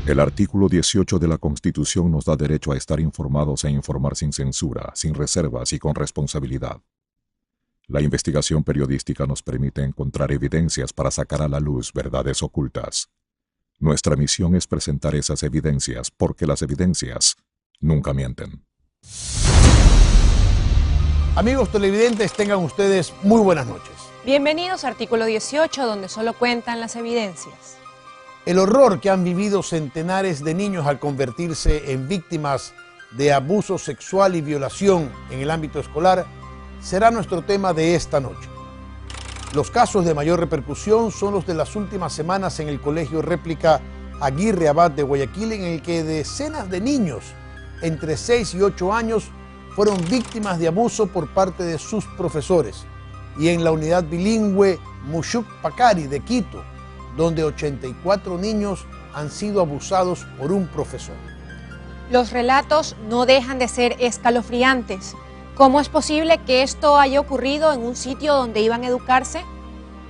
El artículo 18 de la Constitución nos da derecho a estar informados e informar sin censura, sin reservas y con responsabilidad. La investigación periodística nos permite encontrar evidencias para sacar a la luz verdades ocultas. Nuestra misión es presentar esas evidencias porque las evidencias nunca mienten. Amigos televidentes, tengan ustedes muy buenas noches. Bienvenidos a Artículo 18, donde solo cuentan las evidencias. El horror que han vivido centenares de niños al convertirse en víctimas de abuso sexual y violación en el ámbito escolar será nuestro tema de esta noche. Los casos de mayor repercusión son los de las últimas semanas en el Colegio Réplica Aguirre Abad de Guayaquil, en el que decenas de niños entre 6 y 8 años fueron víctimas de abuso por parte de sus profesores, y en la unidad bilingüe Mushuk Pacari de Quito, donde 84 niños han sido abusados por un profesor. Los relatos no dejan de ser escalofriantes. ¿Cómo es posible que esto haya ocurrido en un sitio donde iban a educarse?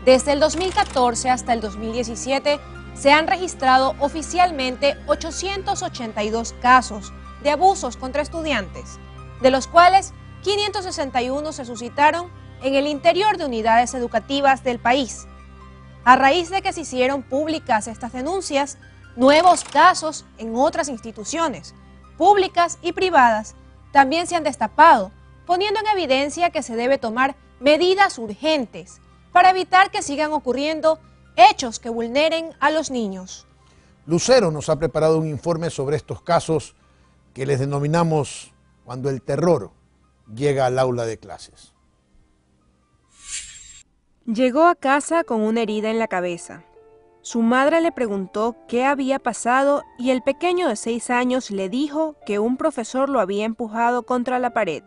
Desde el 2014 hasta el 2017 se han registrado oficialmente 882 casos de abusos contra estudiantes, de los cuales 561 se suscitaron en el interior de unidades educativas del país. A raíz de que se hicieron públicas estas denuncias, nuevos casos en otras instituciones, públicas y privadas, también se han destapado, poniendo en evidencia que se debe tomar medidas urgentes para evitar que sigan ocurriendo hechos que vulneren a los niños. Lucero nos ha preparado un informe sobre estos casos que les denominamos cuando el terror llega al aula de clases. Llegó a casa con una herida en la cabeza. Su madre le preguntó qué había pasado y el pequeño de 6 años le dijo que un profesor lo había empujado contra la pared.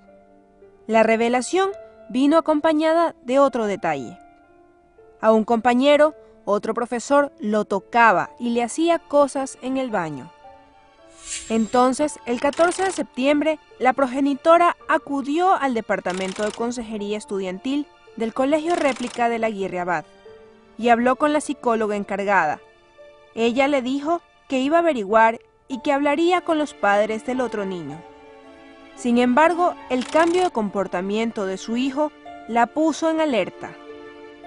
La revelación vino acompañada de otro detalle. A un compañero, otro profesor lo tocaba y le hacía cosas en el baño. Entonces, el 14 de septiembre, la progenitora acudió al departamento de consejería estudiantil del Colegio Réplica del Aguirre Abad y habló con la psicóloga encargada. Ella le dijo que iba a averiguar y que hablaría con los padres del otro niño. Sin embargo, el cambio de comportamiento de su hijo la puso en alerta.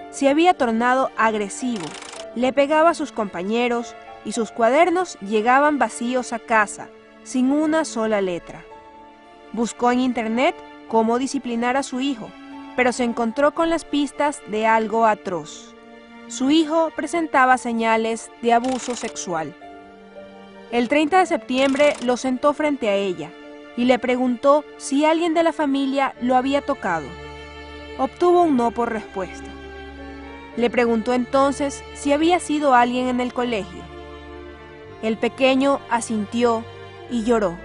Se había tornado agresivo, le pegaba a sus compañeros y sus cuadernos llegaban vacíos a casa, sin una sola letra. Buscó en internet cómo disciplinar a su hijo, pero se encontró con las pistas de algo atroz. Su hijo presentaba señales de abuso sexual. El 30 de septiembre lo sentó frente a ella y le preguntó si alguien de la familia lo había tocado. Obtuvo un no por respuesta. Le preguntó entonces si había sido alguien en el colegio. El pequeño asintió y lloró.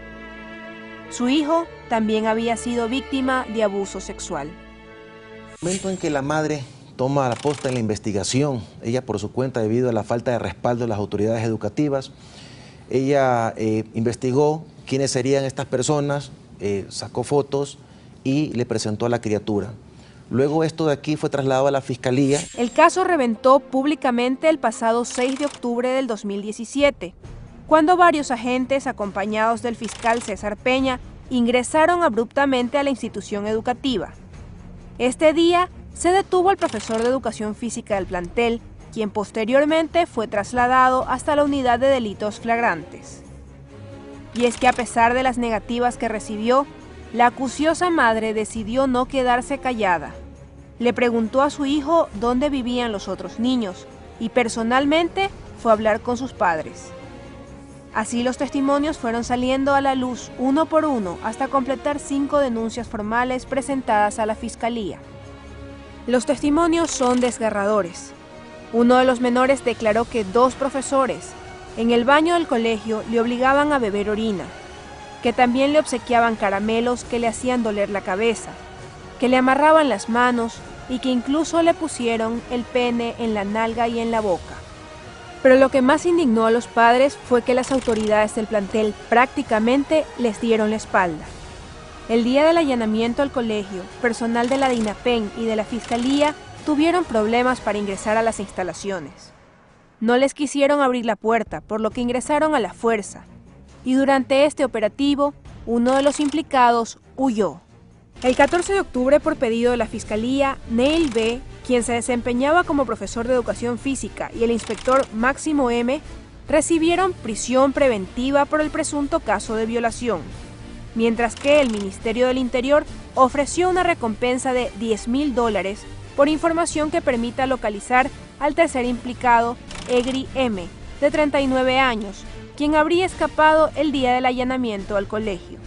Su hijo también había sido víctima de abuso sexual. El momento en que la madre toma la posta en la investigación, ella por su cuenta, debido a la falta de respaldo de las autoridades educativas, ella investigó quiénes serían estas personas, sacó fotos y le presentó a la criatura. Luego esto de aquí fue trasladado a la Fiscalía. El caso reventó públicamente el pasado 6 de octubre del 2017, cuando varios agentes, acompañados del fiscal César Peña, ingresaron abruptamente a la institución educativa. Este día se detuvo al profesor de educación física del plantel, quien posteriormente fue trasladado hasta la unidad de delitos flagrantes. Y es que a pesar de las negativas que recibió, la acuciosa madre decidió no quedarse callada. Le preguntó a su hijo dónde vivían los otros niños y personalmente fue a hablar con sus padres. Así los testimonios fueron saliendo a la luz uno por uno hasta completar 5 denuncias formales presentadas a la Fiscalía. Los testimonios son desgarradores. Uno de los menores declaró que 2 profesores en el baño del colegio le obligaban a beber orina, que también le obsequiaban caramelos que le hacían doler la cabeza, que le amarraban las manos y que incluso le pusieron el pene en la nalga y en la boca. Pero lo que más indignó a los padres fue que las autoridades del plantel prácticamente les dieron la espalda. El día del allanamiento al colegio, personal de la DINAPEN y de la Fiscalía tuvieron problemas para ingresar a las instalaciones. No les quisieron abrir la puerta, por lo que ingresaron a la fuerza. Y durante este operativo, uno de los implicados huyó. El 14 de octubre, por pedido de la Fiscalía, Neil B., quien se desempeñaba como profesor de educación física, y el inspector Máximo M., recibieron prisión preventiva por el presunto caso de violación, mientras que el Ministerio del Interior ofreció una recompensa de $10,000 por información que permita localizar al tercer implicado, Egri M., de 39 años, quien habría escapado el día del allanamiento al colegio.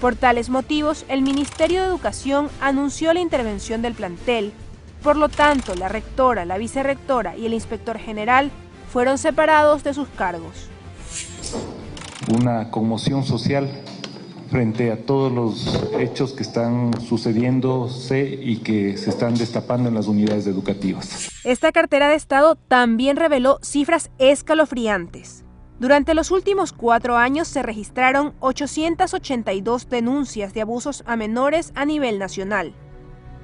Por tales motivos, el Ministerio de Educación anunció la intervención del plantel. Por lo tanto, la rectora, la vicerrectora y el inspector general fueron separados de sus cargos. Una conmoción social frente a todos los hechos que están sucediéndose y que se están destapando en las unidades educativas. Esta cartera de Estado también reveló cifras escalofriantes. Durante los últimos 4 años se registraron 882 denuncias de abusos a menores a nivel nacional.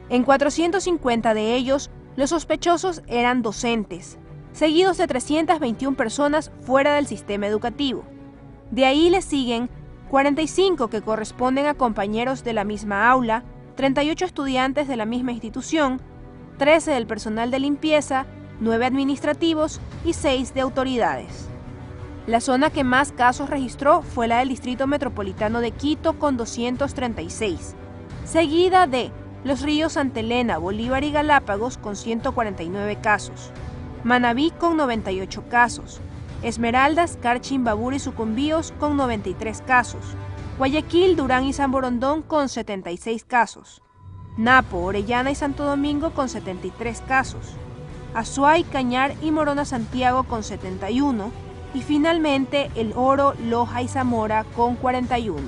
En 450 de ellos, los sospechosos eran docentes, seguidos de 321 personas fuera del sistema educativo. De ahí le siguen 45 que corresponden a compañeros de la misma aula, 38 estudiantes de la misma institución, 13 del personal de limpieza, 9 administrativos y 6 de autoridades. La zona que más casos registró fue la del Distrito Metropolitano de Quito con 236, seguida de Los Ríos, Santa Elena, Bolívar y Galápagos con 149 casos, Manabí con 98 casos, Esmeraldas, Carchi, Babur y Sucumbíos con 93 casos, Guayaquil, Durán y San Borondón con 76 casos, Napo, Orellana y Santo Domingo con 73 casos, Azuay, Cañar y Morona Santiago con 71 y finalmente El Oro, Loja y Zamora con 41.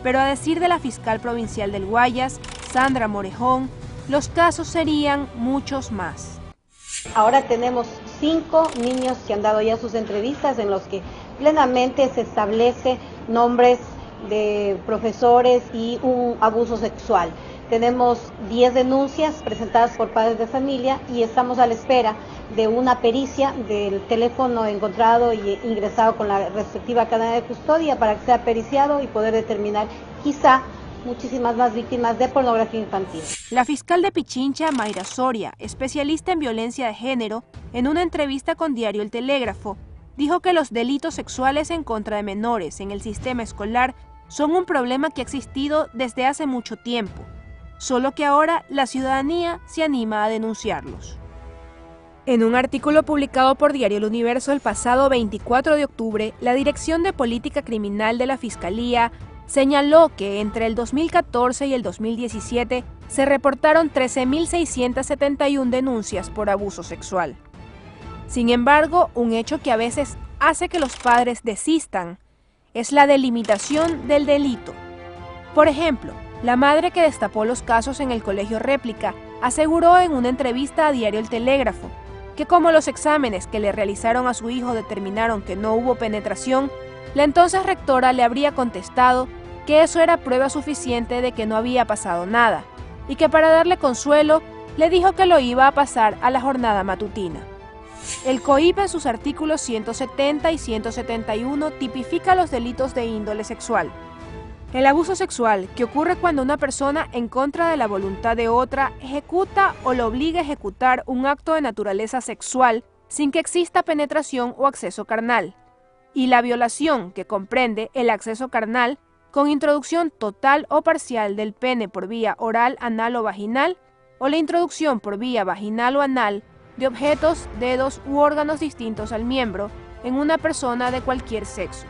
Pero a decir de la fiscal provincial del Guayas, Sandra Morejón, los casos serían muchos más. Ahora tenemos 5 niños que han dado ya sus entrevistas en los que plenamente se establece nombres de profesores y un abuso sexual. Tenemos 10 denuncias presentadas por padres de familia y estamos a la espera de una pericia del teléfono encontrado y ingresado con la respectiva cadena de custodia para que sea periciado y poder determinar quizá muchísimas más víctimas de pornografía infantil. La fiscal de Pichincha, Mayra Soria, especialista en violencia de género, en una entrevista con Diario El Telégrafo, dijo que los delitos sexuales en contra de menores en el sistema escolar son un problema que ha existido desde hace mucho tiempo, solo que ahora la ciudadanía se anima a denunciarlos. En un artículo publicado por Diario El Universo el pasado 24 de octubre, la Dirección de Política Criminal de la Fiscalía señaló que entre el 2014 y el 2017 se reportaron 13.671 denuncias por abuso sexual. Sin embargo, un hecho que a veces hace que los padres desistan es la delimitación del delito. Por ejemplo, la madre que destapó los casos en el Colegio Réplica aseguró en una entrevista a Diario El Telégrafo que como los exámenes que le realizaron a su hijo determinaron que no hubo penetración, la entonces rectora le habría contestado que eso era prueba suficiente de que no había pasado nada, y que para darle consuelo, le dijo que lo iba a pasar a la jornada matutina. El COIP en sus artículos 170 y 171 tipifica los delitos de índole sexual. El abuso sexual, que ocurre cuando una persona en contra de la voluntad de otra ejecuta o lo obliga a ejecutar un acto de naturaleza sexual sin que exista penetración o acceso carnal. Y la violación, que comprende el acceso carnal con introducción total o parcial del pene por vía oral, anal o vaginal, o la introducción por vía vaginal o anal de objetos, dedos u órganos distintos al miembro en una persona de cualquier sexo.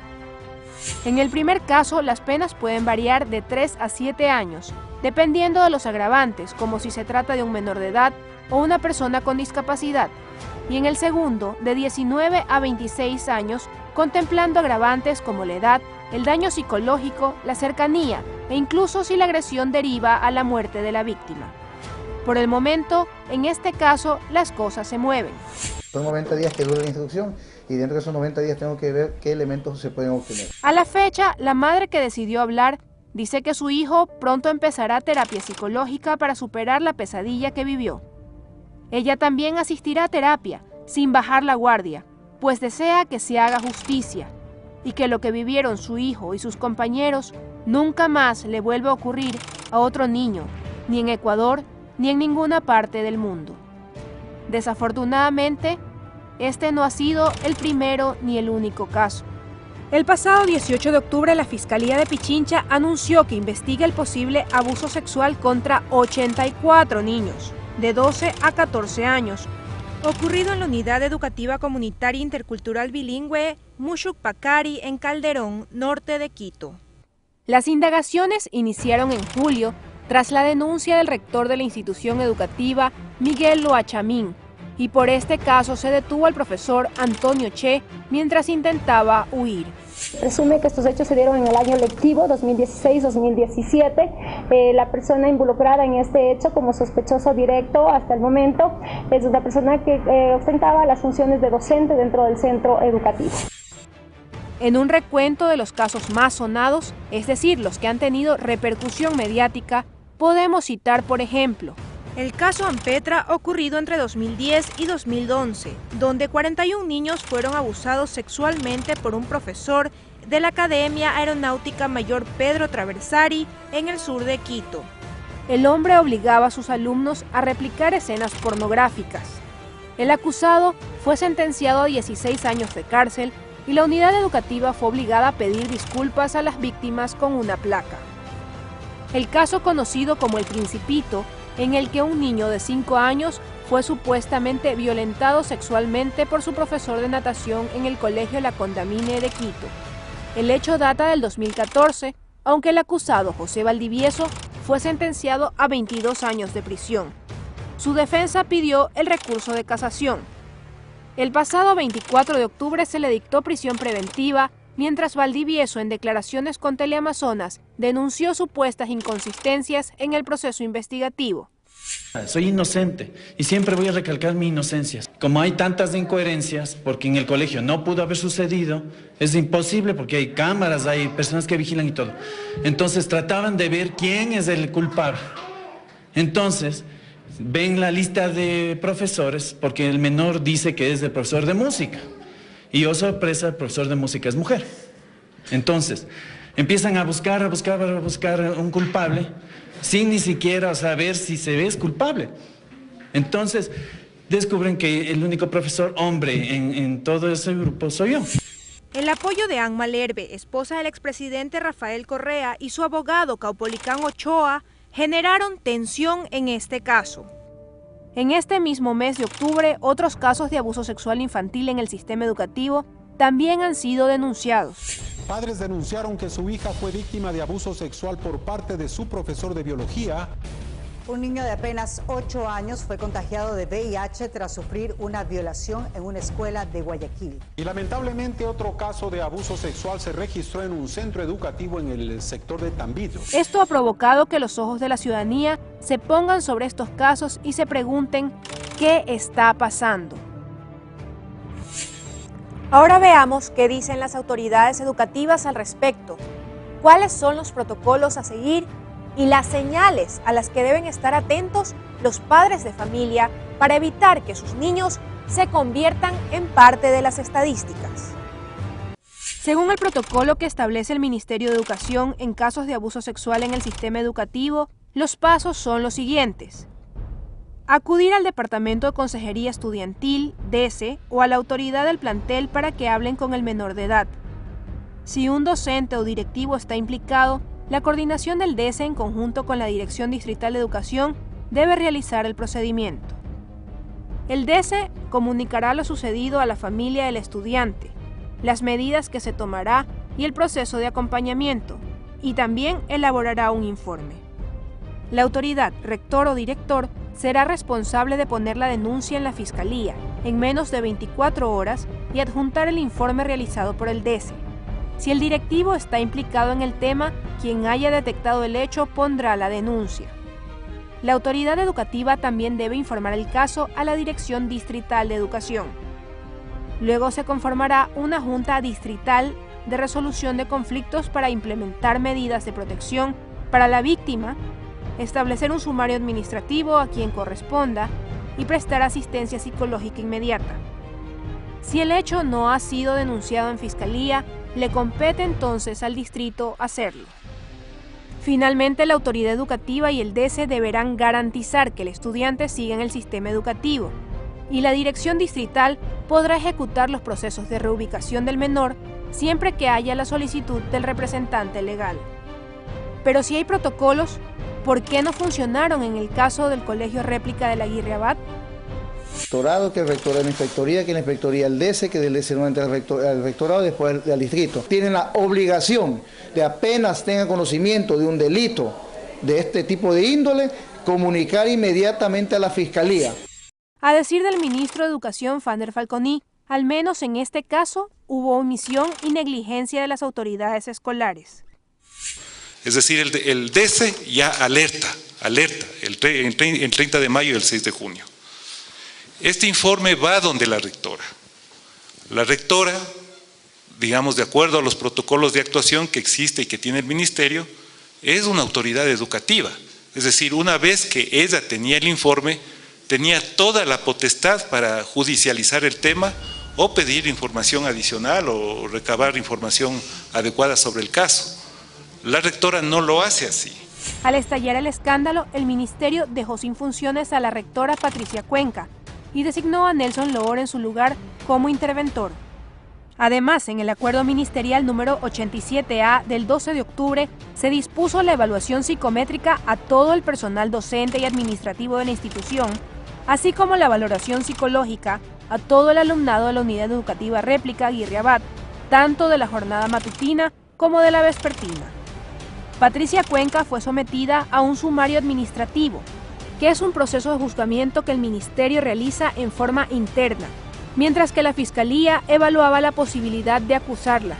En el primer caso, las penas pueden variar de 3 a 7 años, dependiendo de los agravantes, como si se trata de un menor de edad o una persona con discapacidad, y en el segundo, de 19 a 26 años, contemplando agravantes como la edad, el daño psicológico, la cercanía e incluso si la agresión deriva a la muerte de la víctima. Por el momento, en este caso, las cosas se mueven. Son 90 días que dura la instrucción y dentro de esos 90 días tengo que ver qué elementos se pueden obtener. A la fecha, la madre que decidió hablar dice que su hijo pronto empezará terapia psicológica para superar la pesadilla que vivió. Ella también asistirá a terapia sin bajar la guardia, pues desea que se haga justicia y que lo que vivieron su hijo y sus compañeros nunca más le vuelva a ocurrir a otro niño, ni en Ecuador ni en ninguna parte del mundo. Desafortunadamente, este no ha sido el primero ni el único caso. El pasado 18 de octubre, la Fiscalía de Pichincha anunció que investiga el posible abuso sexual contra 84 niños, de 12 a 14 años, ocurrido en la Unidad Educativa Comunitaria Intercultural Bilingüe Mushuk-Pacari en Calderón, norte de Quito. Las indagaciones iniciaron en julio tras la denuncia del rector de la institución educativa, Miguel Loachamín, y por este caso se detuvo al profesor Antonio Che mientras intentaba huir. Presume que estos hechos se dieron en el año lectivo 2016-2017. La persona involucrada en este hecho como sospechoso directo hasta el momento es una persona que ostentaba las funciones de docente dentro del centro educativo. En un recuento de los casos más sonados, es decir, los que han tenido repercusión mediática, podemos citar, por ejemplo, el caso Ampetra ocurrido entre 2010 y 2011, donde 41 niños fueron abusados sexualmente por un profesor de la Academia Aeronáutica Mayor Pedro Traversari en el sur de Quito. El hombre obligaba a sus alumnos a replicar escenas pornográficas. El acusado fue sentenciado a 16 años de cárcel y la unidad educativa fue obligada a pedir disculpas a las víctimas con una placa. El caso conocido como El Principito, en el que un niño de 5 años fue supuestamente violentado sexualmente por su profesor de natación en el colegio La Condamine de Quito. El hecho data del 2014, aunque el acusado José Valdivieso fue sentenciado a 22 años de prisión. Su defensa pidió el recurso de casación. El pasado 24 de octubre se le dictó prisión preventiva, mientras Valdivieso, en declaraciones con Teleamazonas, denunció supuestas inconsistencias en el proceso investigativo. Soy inocente y siempre voy a recalcar mi inocencia. Como hay tantas incoherencias, porque en el colegio no pudo haber sucedido, es imposible porque hay cámaras, hay personas que vigilan y todo. Entonces trataban de ver quién es el culpable. Entonces ven la lista de profesores, porque el menor dice que es el profesor de música. Y oh sorpresa, el profesor de música es mujer. Entonces, empiezan a buscar un culpable sin ni siquiera saber si se ve culpable. Entonces, descubren que el único profesor hombre en todo ese grupo soy yo. El apoyo de Anne Malherbe, esposa del expresidente Rafael Correa, y su abogado Caupolicán Ochoa generaron tensión en este caso. En este mismo mes de octubre, otros casos de abuso sexual infantil en el sistema educativo también han sido denunciados. Padres denunciaron que su hija fue víctima de abuso sexual por parte de su profesor de biología. Un niño de apenas 8 años fue contagiado de VIH tras sufrir una violación en una escuela de Guayaquil. Y lamentablemente otro caso de abuso sexual se registró en un centro educativo en el sector de Tambito. Esto ha provocado que los ojos de la ciudadanía se pongan sobre estos casos y se pregunten ¿qué está pasando? Ahora veamos qué dicen las autoridades educativas al respecto, cuáles son los protocolos a seguir y las señales a las que deben estar atentos los padres de familia para evitar que sus niños se conviertan en parte de las estadísticas. Según el protocolo que establece el Ministerio de Educación en casos de abuso sexual en el sistema educativo, los pasos son los siguientes. Acudir al Departamento de Consejería Estudiantil, DECE, o a la autoridad del plantel para que hablen con el menor de edad. Si un docente o directivo está implicado, la coordinación del DECE en conjunto con la Dirección Distrital de Educación debe realizar el procedimiento. El DECE comunicará lo sucedido a la familia del estudiante, las medidas que se tomará y el proceso de acompañamiento, y también elaborará un informe. La autoridad, rector o director, será responsable de poner la denuncia en la Fiscalía en menos de 24 horas y adjuntar el informe realizado por el DECE. Si el directivo está implicado en el tema, quien haya detectado el hecho pondrá la denuncia. La autoridad educativa también debe informar el caso a la Dirección Distrital de Educación. Luego se conformará una Junta Distrital de Resolución de Conflictos para implementar medidas de protección para la víctima, establecer un sumario administrativo a quien corresponda y prestar asistencia psicológica inmediata. Si el hecho no ha sido denunciado en fiscalía, le compete entonces al distrito hacerlo. Finalmente, la autoridad educativa y el DECE deberán garantizar que el estudiante siga en el sistema educativo, y la dirección distrital podrá ejecutar los procesos de reubicación del menor siempre que haya la solicitud del representante legal. Pero si hay protocolos, ¿por qué no funcionaron en el caso del colegio réplica de la Aguirre Abad? Rectorado, que el rectorado de la inspectoría, que la inspectoría al DECE, que del DECE nuevamente al rectorado, después al distrito. Tienen la obligación de, apenas tengan conocimiento de un delito de este tipo de índole, comunicar inmediatamente a la fiscalía. A decir del ministro de Educación, Fander Falconi, al menos en este caso hubo omisión y negligencia de las autoridades escolares. Es decir, el DECE ya alerta el 30 de mayo y el 6 de junio. Este informe va donde la rectora. La rectora, digamos, de acuerdo a los protocolos de actuación que existe y que tiene el ministerio, es una autoridad educativa. Es decir, una vez que ella tenía el informe, tenía toda la potestad para judicializar el tema o pedir información adicional o recabar información adecuada sobre el caso. La rectora no lo hace así. Al estallar el escándalo, el ministerio dejó sin funciones a la rectora Patricia Cuenca y designó a Nelson Loor en su lugar como interventor. Además, en el acuerdo ministerial número 87A del 12 de octubre, se dispuso la evaluación psicométrica a todo el personal docente y administrativo de la institución, así como la valoración psicológica a todo el alumnado de la unidad educativa réplica Aguirre Abad, tanto de la jornada matutina como de la vespertina. Patricia Cuenca fue sometida a un sumario administrativo, que es un proceso de juzgamiento que el ministerio realiza en forma interna, mientras que la Fiscalía evaluaba la posibilidad de acusarla.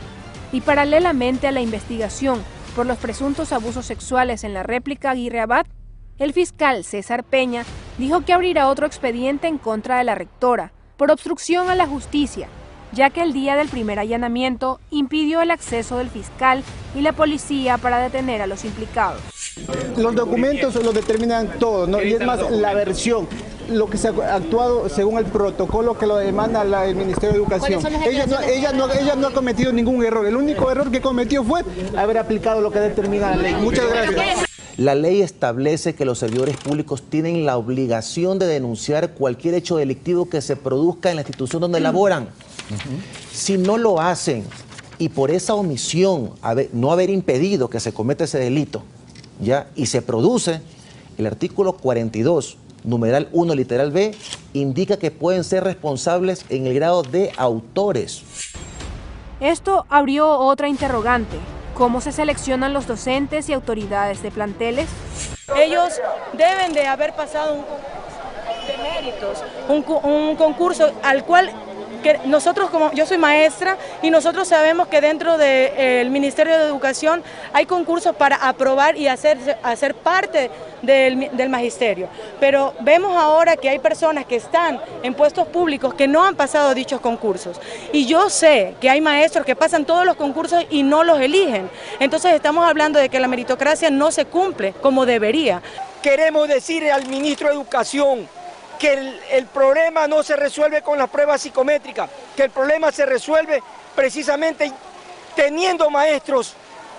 Y paralelamente a la investigación por los presuntos abusos sexuales en la réplica Aguirre Abad, el fiscal César Peña dijo que abrirá otro expediente en contra de la rectora por obstrucción a la justicia, ya que el día del primer allanamiento impidió el acceso del fiscal y la policía para detener a los implicados. Los documentos lo determinan todo, ¿no? Y es más la versión, lo que se ha actuado según el protocolo que lo demanda el Ministerio de Educación. Ella no ha cometido ningún error, el único error que cometió fue haber aplicado lo que determina la ley. Muchas gracias. La ley establece que los servidores públicos tienen la obligación de denunciar cualquier hecho delictivo que se produzca en la institución donde laboran. Si no lo hacen y por esa omisión, no haber impedido que se cometa ese delito, ¿ya? Y se produce, el artículo 42, numeral 1, literal B, indica que pueden ser responsables en el grado de autores. Esto abrió otra interrogante. ¿Cómo se seleccionan los docentes y autoridades de planteles? Ellos deben de haber pasado un concurso de méritos, un concurso al cual que nosotros, como yo soy maestra, y nosotros sabemos que dentro del Ministerio de Educación hay concursos para aprobar y hacer parte del magisterio. Pero vemos ahora que hay personas que están en puestos públicos que no han pasado dichos concursos. Y yo sé que hay maestros que pasan todos los concursos y no los eligen. Entonces estamos hablando de que la meritocracia no se cumple como debería. Queremos decirle al ministro de Educación que el problema no se resuelve con las pruebas psicométricas, que el problema se resuelve precisamente teniendo maestros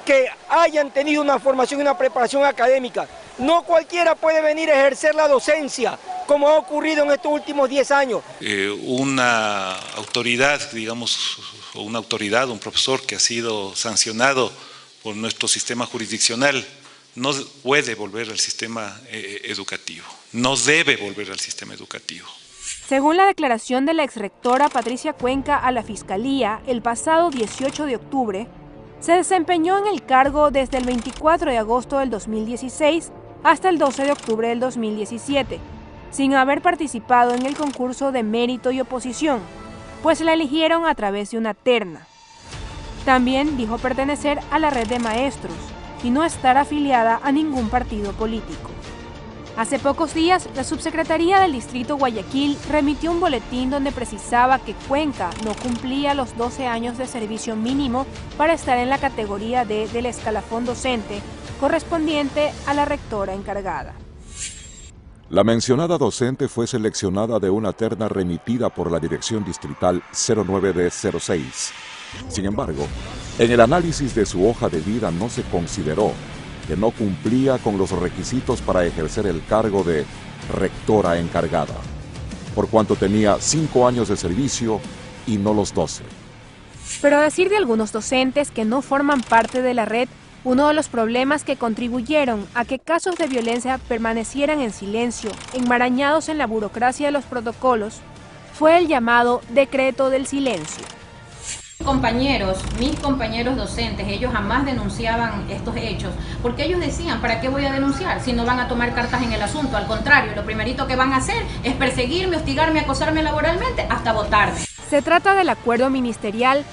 que hayan tenido una formación y una preparación académica. No cualquiera puede venir a ejercer la docencia, como ha ocurrido en estos últimos 10 años. Una autoridad, digamos, un profesor que ha sido sancionado por nuestro sistema jurisdiccional, no puede volver al sistema educativo, no debe volver al sistema educativo. Según la declaración de la exrectora Patricia Cuenca a la Fiscalía el pasado 18 de octubre, se desempeñó en el cargo desde el 24 de agosto del 2016 hasta el 12 de octubre del 2017, sin haber participado en el concurso de mérito y oposición, pues la eligieron a través de una terna. También dijo pertenecer a la red de maestros y no estar afiliada a ningún partido político. Hace pocos días, la Subsecretaría del Distrito Guayaquil remitió un boletín donde precisaba que Cuenca no cumplía los 12 años de servicio mínimo para estar en la categoría D del escalafón docente correspondiente a la rectora encargada. La mencionada docente fue seleccionada de una terna remitida por la Dirección Distrital 09D06. Sin embargo, en el análisis de su hoja de vida no se consideró que no cumplía con los requisitos para ejercer el cargo de rectora encargada, por cuanto tenía 5 años de servicio y no los 12. Pero a decir de algunos docentes que no forman parte de la red, uno de los problemas que contribuyeron a que casos de violencia permanecieran en silencio, enmarañados en la burocracia de los protocolos, fue el llamado decreto del silencio. Mis compañeros docentes, ellos jamás denunciaban estos hechos, porque ellos decían, ¿para qué voy a denunciar si no van a tomar cartas en el asunto? Al contrario, lo primerito que van a hacer es perseguirme, hostigarme, acosarme laboralmente, hasta votarme. Se trata del acuerdo ministerial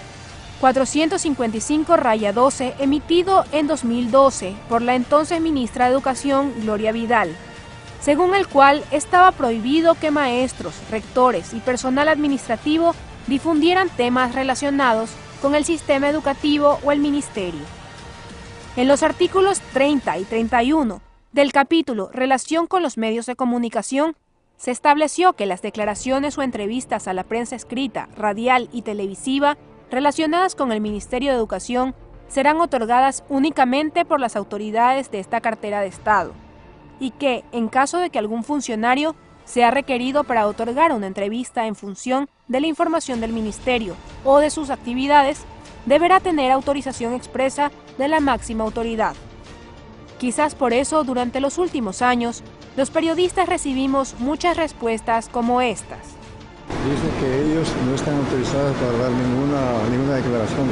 455-12, emitido en 2012 por la entonces ministra de Educación, Gloria Vidal, según el cual estaba prohibido que maestros, rectores y personal administrativo difundieran temas relacionados con el sistema educativo o el ministerio. En los artículos 30 y 31 del capítulo Relación con los medios de comunicación, se estableció que las declaraciones o entrevistas a la prensa escrita, radial y televisiva relacionadas con el Ministerio de Educación serán otorgadas únicamente por las autoridades de esta cartera de Estado, y que, en caso de que algún funcionario sea requerido para otorgar una entrevista en función de la información del Ministerio o de sus actividades, deberá tener autorización expresa de la máxima autoridad. Quizás por eso, durante los últimos años, los periodistas recibimos muchas respuestas como estas. Dicen que ellos no están autorizados para dar ninguna declaración,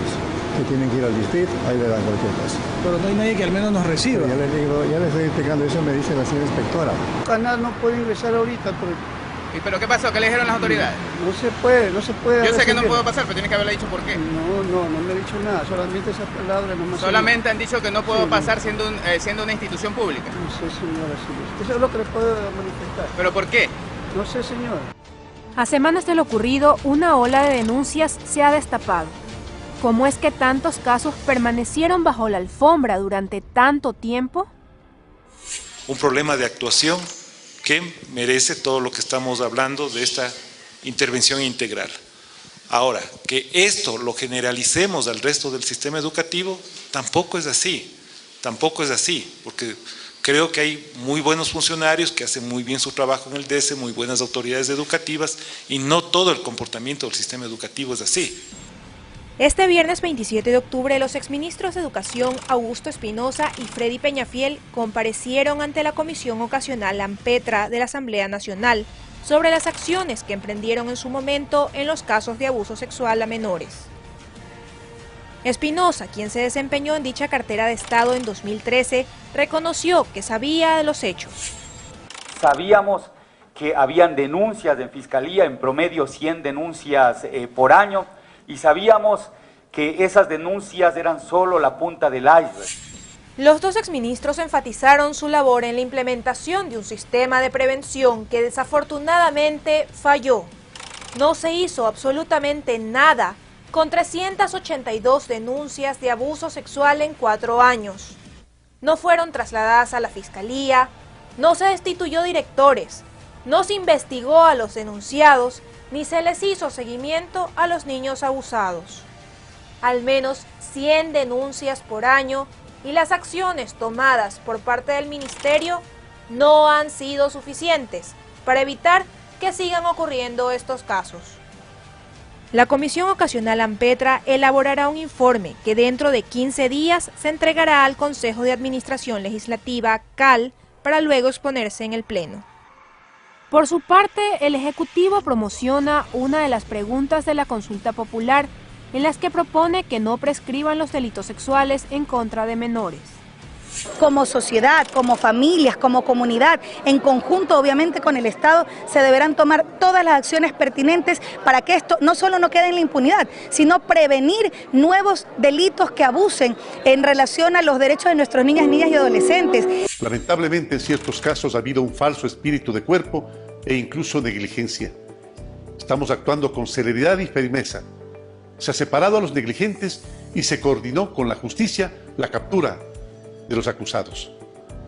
que tienen que ir al distrito, ahí le dan cualquier cosa. Pero no hay nadie que al menos nos reciba. Ya les estoy explicando eso, me dice la señora inspectora. El canal no puede ingresar ahorita. ¿Y pero qué pasó? ¿Qué le dijeron las autoridades? No se puede. Yo sé que no puedo pasar, pero tiene que haberle dicho por qué. No me he dicho nada, solamente esas palabras nomás. Solamente han dicho que no puedo pasar siendo una institución pública. No sé, señora, eso es lo que le puedo manifestar. ¿Pero por qué? No sé, señora. A semanas de lo ocurrido, una ola de denuncias se ha destapado. ¿Cómo es que tantos casos permanecieron bajo la alfombra durante tanto tiempo? Un problema de actuación que merece todo lo que estamos hablando de esta intervención integral. Ahora, que esto lo generalicemos al resto del sistema educativo, tampoco es así, porque creo que hay muy buenos funcionarios que hacen muy bien su trabajo en el DESE, muy buenas autoridades educativas, y no todo el comportamiento del sistema educativo es así. Este viernes 27 de octubre, los exministros de Educación Augusto Espinosa y Freddy Peñafiel comparecieron ante la Comisión Ocasional AMPETRA de la Asamblea Nacional sobre las acciones que emprendieron en su momento en los casos de abuso sexual a menores. Espinosa, quien se desempeñó en dicha cartera de Estado en 2013, reconoció que sabía de los hechos. Sabíamos que habían denuncias en Fiscalía, en promedio 100 denuncias por año, y sabíamos que esas denuncias eran solo la punta del iceberg. Los dos exministros enfatizaron su labor en la implementación de un sistema de prevención que desafortunadamente falló. No se hizo absolutamente nada con 382 denuncias de abuso sexual en 4 años. No fueron trasladadas a la Fiscalía, no se destituyó directores, no se investigó a los denunciados, ni se les hizo seguimiento a los niños abusados. Al menos 100 denuncias por año y las acciones tomadas por parte del Ministerio no han sido suficientes para evitar que sigan ocurriendo estos casos. La Comisión Ocasional AMPETRA elaborará un informe que dentro de 15 días se entregará al Consejo de Administración Legislativa, CAL, para luego exponerse en el Pleno. Por su parte, el Ejecutivo promociona una de las preguntas de la consulta popular en las que propone que no prescriban los delitos sexuales en contra de menores. Como sociedad, como familias, como comunidad, en conjunto obviamente con el Estado, se deberán tomar todas las acciones pertinentes para que esto no solo no quede en la impunidad, sino prevenir nuevos delitos que abusen en relación a los derechos de nuestros niñas y adolescentes. Lamentablemente en ciertos casos ha habido un falso espíritu de cuerpo e incluso negligencia. Estamos actuando con celeridad y firmeza. Se ha separado a los negligentes y se coordinó con la justicia la captura de los acusados.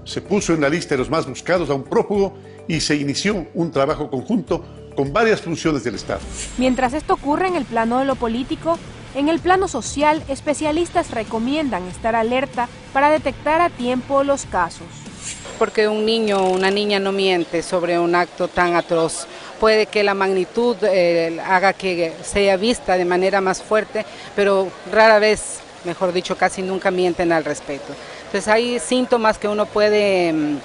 Se puso en la lista de los más buscados a un prófugo y se inició un trabajo conjunto con varias funciones del Estado. Mientras esto ocurre en el plano de lo político, en el plano social, especialistas recomiendan estar alerta para detectar a tiempo los casos. Porque un niño o una niña no miente sobre un acto tan atroz. Puede que la magnitud haga que sea vista de manera más fuerte, pero rara vez, mejor dicho, casi nunca mienten al respecto. Entonces hay síntomas que uno puede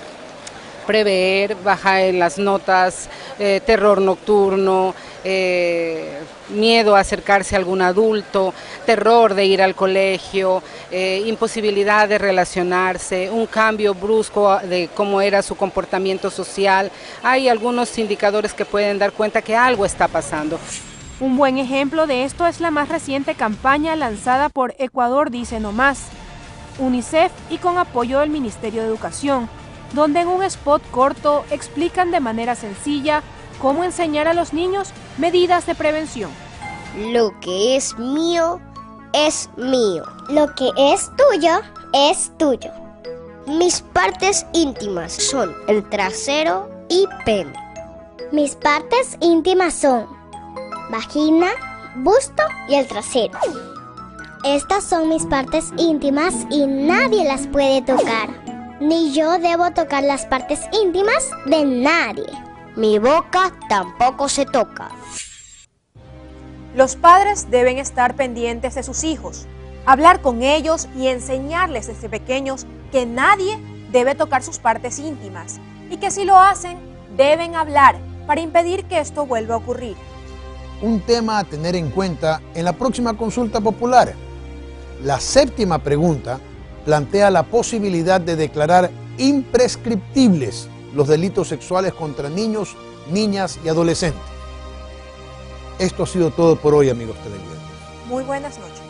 prever, baja en las notas, terror nocturno, miedo a acercarse a algún adulto, terror de ir al colegio, imposibilidad de relacionarse, un cambio brusco de cómo era su comportamiento social. Hay algunos indicadores que pueden dar cuenta que algo está pasando. Un buen ejemplo de esto es la más reciente campaña lanzada por Ecuador Dice No Más, UNICEF y con apoyo del Ministerio de Educación, donde en un spot corto explican de manera sencilla cómo enseñar a los niños medidas de prevención. Lo que es mío, es mío. Lo que es tuyo. Mis partes íntimas son el trasero y pene. Mis partes íntimas son vagina, busto y el trasero. Estas son mis partes íntimas y nadie las puede tocar. Ni yo debo tocar las partes íntimas de nadie. Mi boca tampoco se toca. Los padres deben estar pendientes de sus hijos, hablar con ellos y enseñarles desde pequeños que nadie debe tocar sus partes íntimas y que si lo hacen, deben hablar para impedir que esto vuelva a ocurrir. Un tema a tener en cuenta en la próxima consulta popular. La 7ª pregunta plantea la posibilidad de declarar imprescriptibles los delitos sexuales contra niños, niñas y adolescentes. Esto ha sido todo por hoy, amigos televidentes. Muy buenas noches.